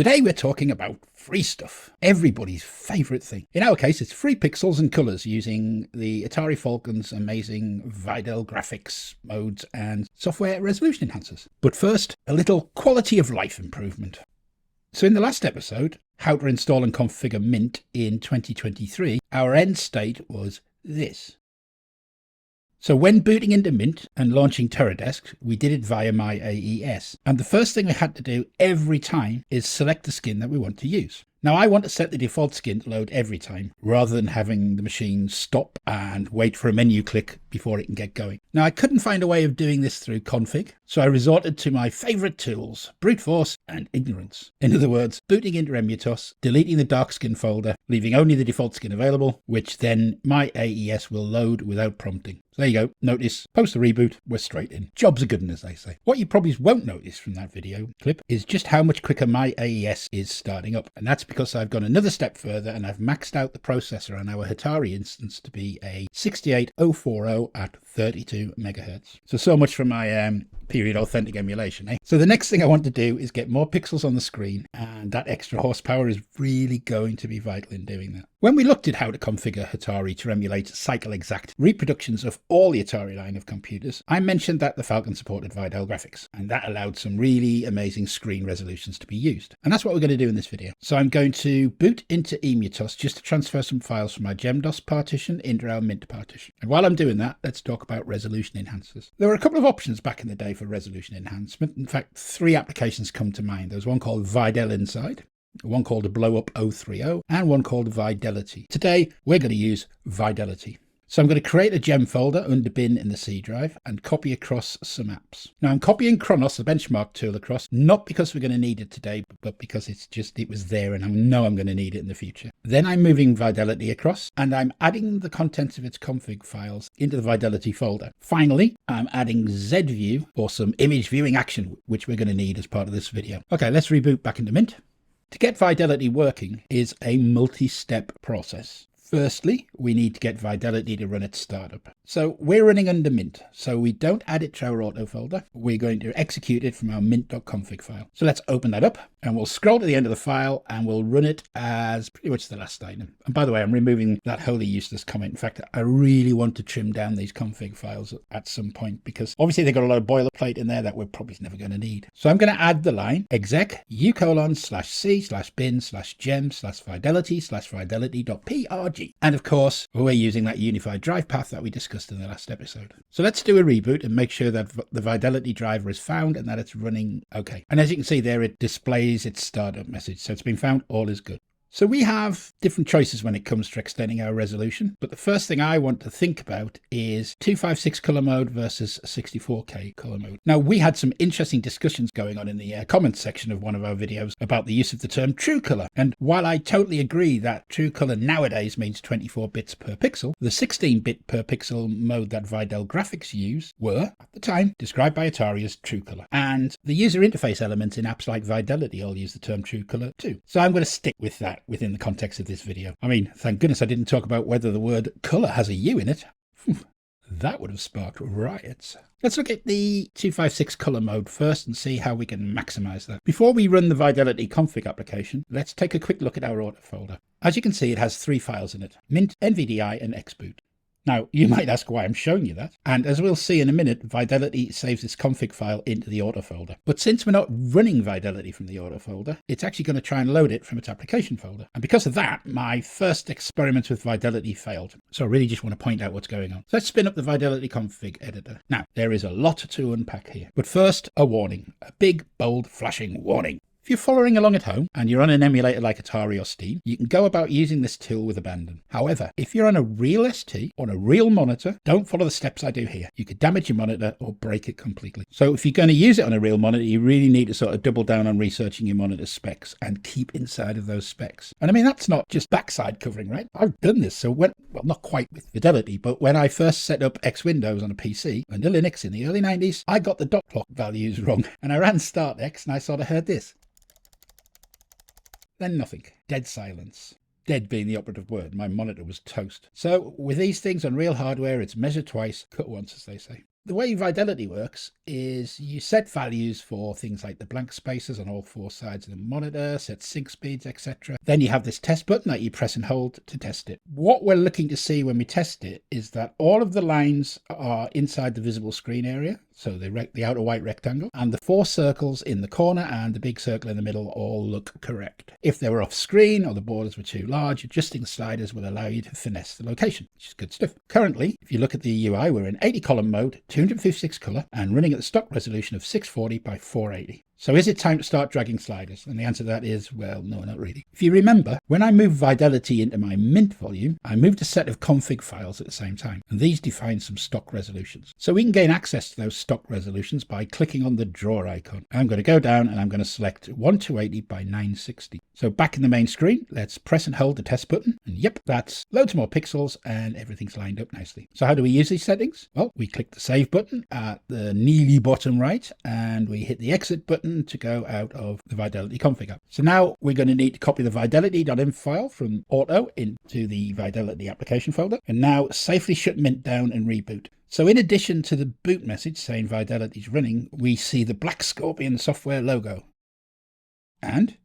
Today we're talking about free stuff, everybody's favourite thing. In our case, it's free pixels and colours using the Atari Falcon's amazing Videl Graphics modes and software resolution enhancers. But first, a little quality of life improvement. So in the last episode, how to install and configure Mint in 2023, our end state was this. So when booting into Mint and launching Teradesc, we did it via my AES. And the first thing we had to do every time is select the skin that we want to use. Now I want to set the default skin to load every time, rather than having the machine stop and wait for a menu click before it can get going. Now I couldn't find a way of doing this through config, so I resorted to my favourite tools, brute force and ignorance. In other words, booting into Emutos, deleting the dark skin folder, leaving only the default skin available, which then my AES will load without prompting. So there you go. Notice, post the reboot, we're straight in. Jobs are good, as they say. What you probably won't notice from that video clip is just how much quicker my AES is starting up. And that's because I've gone another step further and I've maxed out the processor on our Hatari instance to be a 68040 at 32 megahertz. So much for my period authentic emulation, eh? So the next thing I want to do is get more pixels on the screen, and that extra horsepower is really going to be vital in doing that. When we looked at how to configure Hatari to emulate cycle exact reproductions of all the Atari line of computers, I mentioned that the Falcon supported Videl Graphics, and that allowed some really amazing screen resolutions to be used. And that's what we're going to do in this video. So I'm going to boot into Emutos just to transfer some files from my GemDOS partition into our Mint partition. And while I'm doing that, let's talk about resolution enhancers. There were a couple of options back in the day for resolution enhancement. In fact, 3 applications come to mind. There's one called Videl Inside, one called a Blow Up 030, and one called Videlity. Today, we're going to use Videlity. So I'm going to create a gem folder under bin in the C drive and copy across some apps. Now I'm copying Kronos, the benchmark tool, across, not because we're going to need it today, but because it was there and I know I'm going to need it in the future. Then I'm moving Videlity across and I'm adding the contents of its config files into the Videlity folder. Finally, I'm adding ZView for some image viewing action, which we're going to need as part of this video. Okay, let's reboot back into Mint. To get Videlity working is a multi-step process. Firstly, we need to get Videlity to run its startup. So we're running under Mint, so we don't add it to our auto folder. We're going to execute it from our mint.config file. So let's open that up and we'll scroll to the end of the file and we'll run it as pretty much the last item. And by the way, I'm removing that wholly useless comment. In fact, I really want to trim down these config files at some point because obviously they've got a lot of boilerplate in there that we're probably never going to need. So I'm going to add the line exec u:/c/bin/gem/fidelity/fidelity.prg. And of course, we're using that unified drive path that we discussed in the last episode. So let's do a reboot and make sure that the Videlity driver is found and that it's running okay. And as you can see there, it displays its startup message. So it's been found, all is good. So we have different choices when it comes to extending our resolution, but the first thing I want to think about is 256 color mode versus 64K color mode. Now, we had some interesting discussions going on in the comments section of one of our videos about the use of the term true color. And while I totally agree that true color nowadays means 24 bits per pixel, the 16-bit per pixel mode that Videl Graphics use were, at the time, described by Atari as true color. And the user interface elements in apps like Videlity all use the term true color too. So I'm going to stick with that within the context of this video. I mean, thank goodness I didn't talk about whether the word colour has a U in it. That would have sparked riots. Let's look at the 256 colour mode first and see how we can maximize that. Before we run the Videlity config application, let's take a quick look at our auto folder. As you can see, it has 3 files in it: Mint, NVDI and Xboot. Now, you might ask why I'm showing you that. And as we'll see in a minute, Videlity saves its config file into the auto folder. But since we're not running Videlity from the auto folder, it's actually going to try and load it from its application folder. And because of that, my first experiments with Videlity failed. So I really just want to point out what's going on. So let's spin up the Videlity config editor. Now, there is a lot to unpack here. But first, a warning. A big, bold, flashing warning. If you're following along at home and you're on an emulator like Atari or Steam, you can go about using this tool with abandon. However, if you're on a real ST, on a real monitor, don't follow the steps I do here. You could damage your monitor or break it completely. So if you're going to use it on a real monitor, you really need to sort of double down on researching your monitor specs and keep inside of those specs. And I mean, that's not just backside covering, right? I've done this. So well, not quite with Fidelity, but when I first set up X Windows on a PC under Linux in the early 90s, I got the dot clock values wrong. And I ran Start X and I sort of heard this. Then nothing. Dead silence. Dead being the operative word. My monitor was toast. So with these things on real hardware, it's measure twice, cut once, as they say. the way Videlity works is you set values for things like the blank spaces on all four sides of the monitor, set sync speeds, etc. Then you have this test button that you press and hold to test it. What we're looking to see when we test it is that all of the lines are inside the visible screen area, so the outer white rectangle, and the four circles in the corner and the big circle in the middle all look correct. If they were off screen or the borders were too large, adjusting the sliders will allow you to finesse the location, which is good stuff. Currently, if you look at the UI, we're in 80 column mode, 256 color, and running at the stock resolution of 640 by 480. So is it time to start dragging sliders? And the answer to that is, well, no, not really. If you remember, when I moved Videlity into my Mint volume, I moved a set of config files at the same time, and these define some stock resolutions. So we can gain access to those stock resolutions by clicking on the drawer icon. I'm going to go down and I'm going to select 1280 by 960. So back in the main screen, let's press and hold the test button, and yep, that's loads more pixels and everything's lined up nicely. So how do we use these settings? Well, we click the save button at the nearly bottom right, and we hit the exit button to go out of the Videlity config app. So now we're going to need to copy the Videlity.inf file from Auto into the Videlity application folder, and now safely shut Mint down and reboot. So in addition to the boot message saying Videlity is running, we see the Black Scorpion software logo. And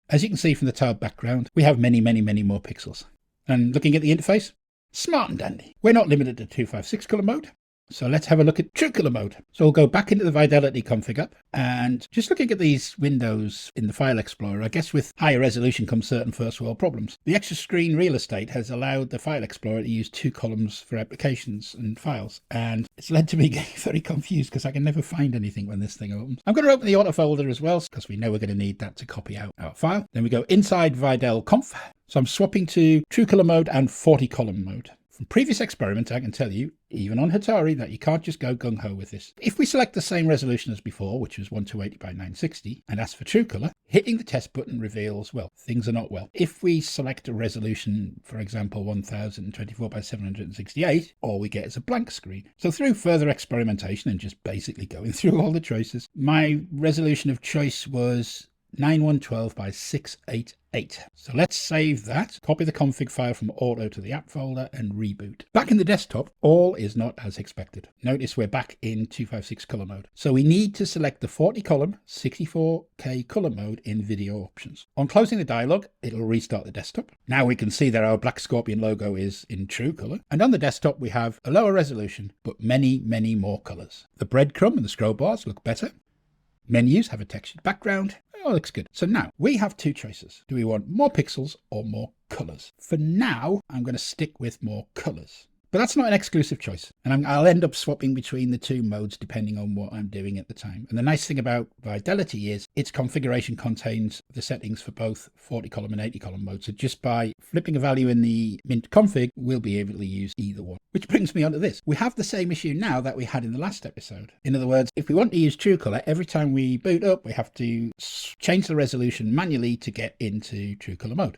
as you can see from the tiled background, we have many more pixels. And looking at the interface, smart and dandy. We're not limited to 256 color mode. So let's have a look at true color mode. So we'll go back into the Videlity config app, and just looking at these windows in the file explorer, I guess with higher resolution comes certain first world problems. The extra screen real estate has allowed the file explorer to use 2 columns for applications and files, and it's led to me getting very confused because I can never find anything when this thing opens. I'm going to open the auto folder as well because we know we're going to need that to copy out our file. Then we go inside Videl conf. So I'm swapping to true color mode and 40 column mode. From previous experiments, I can tell you, even on Hatari, that you can't just go gung-ho with this. If we select the same resolution as before, which was 1280 by 960, and ask for true color, hitting the test button reveals, well, things are not well. If we select a resolution, for example, 1024 by 768, all we get is a blank screen. So through further experimentation and just basically going through all the choices, my resolution of choice was 9112 by 688. So let's save that, copy the config file from Auto to the app folder and reboot. Back in the desktop, all is not as expected. Notice we're back in 256 color mode. So we need to select the 40 column 64K color mode in video options. On closing the dialog, it'll restart the desktop. Now we can see that our Black Scorpion logo is in true color. And on the desktop, we have a lower resolution, but many more colors. The breadcrumb and the scroll bars look better. Menus have a textured background. Oh, looks good. So now we have 2 choices. Do we want more pixels or more colors? For now, I'm going to stick with more colors. But that's not an exclusive choice, and I'll end up swapping between the 2 modes depending on what I'm doing at the time. And the nice thing about Videlity is its configuration contains the settings for both 40 column and 80 column modes. So just by flipping a value in the Mint config, we'll be able to use either one. Which brings me on to this. We have the same issue now that we had in the last episode. In other words, if we want to use true color, every time we boot up, we have to change the resolution manually to get into true color mode.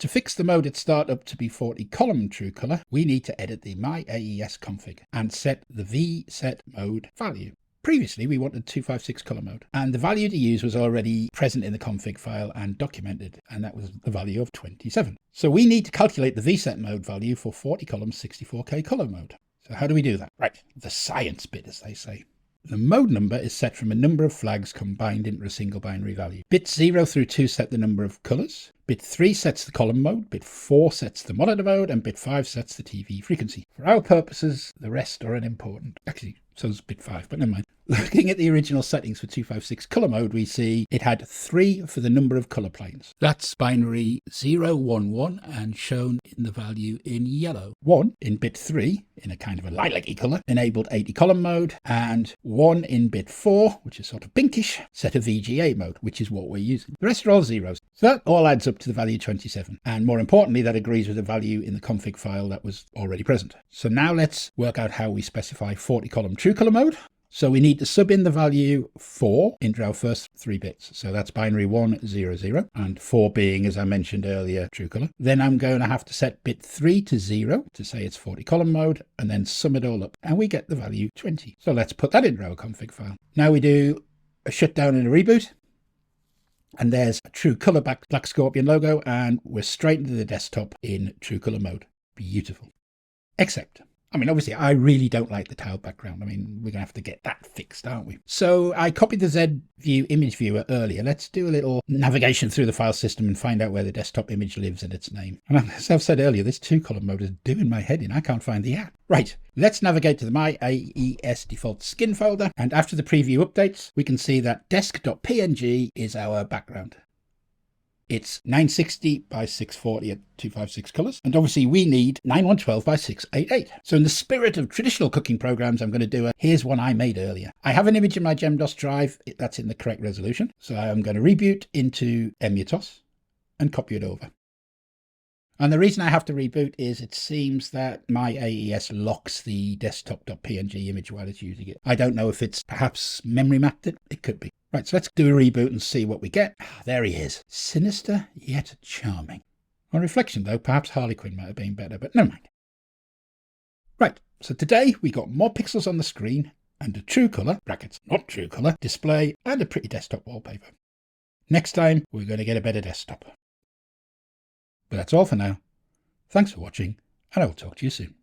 To fix the mode at startup to be 40 column true color, we need to edit the My AES config and set the VSet mode value. Previously, we wanted 256 color mode, and the value to use was already present in the config file and documented, and that was the value of 27. So we need to calculate the VSet mode value for 40 column 64K color mode. So how do we do that? Right, the science bit, as they say. The mode number is set from a number of flags combined into a single binary value. Bit 0 through 2 set the number of colors. Bit 3 sets the column mode, bit 4 sets the monitor mode, and bit 5 sets the TV frequency. For our purposes, the rest are unimportant. Actually, so is bit 5, but never mind. Looking at the original settings for 256 color mode, we see it had 3 for the number of color planes. That's binary 0, 1, 1, and shown in the value in yellow. 1 in bit 3, in a kind of a lilac-y color, enabled 80 column mode, and 1 in bit 4, which is sort of pinkish, set a VGA mode, which is what we're using. The rest are all zeros. So that all adds up to the value 27. And more importantly, that agrees with the value in the config file that was already present. So now let's work out how we specify 40 column true color mode. So we need to sub in the value 4 into our first 3 bits. So that's binary 1, 0, 0, and 4 being, as I mentioned earlier, true color. Then I'm going to have to set bit 3 to 0 to say it's 40 column mode, and then sum it all up, and we get the value 20. So let's put that into our config file. Now we do a shutdown and a reboot. And there's a true color Black Scorpion logo, and we're straight into the desktop in true color mode. Beautiful. Except I mean, obviously, I really don't like the tiled background. I mean, we're going to have to get that fixed, aren't we? So I copied the Z View image viewer earlier. Let's do a little navigation through the file system and find out where the desktop image lives and its name. And as I've said earlier, this 2-column mode is doing my head in. I can't find the app. Right, let's navigate to the My AES default skin folder. And after the preview updates, we can see that desk.png is our background. It's 960 by 640 at 256 colors. And obviously we need 9112 by 688. So in the spirit of traditional cooking programs, I'm going to do here's one I made earlier. I have an image in my GemDOS drive. That's in the correct resolution. So I'm going to reboot into emutos and copy it over. And the reason I have to reboot is it seems that my AES locks the desktop.png image while it's using it. I don't know if it's perhaps memory mapped it. It could be. Right, so let's do a reboot and see what we get. There he is. Sinister yet charming. On reflection, though, perhaps Harley Quinn might have been better, but never mind. Right, so today we got more pixels on the screen and a true colour, brackets not true colour, display and a pretty desktop wallpaper. Next time, we're going to get a better desktop. But that's all for now. Thanks for watching, and I will talk to you soon.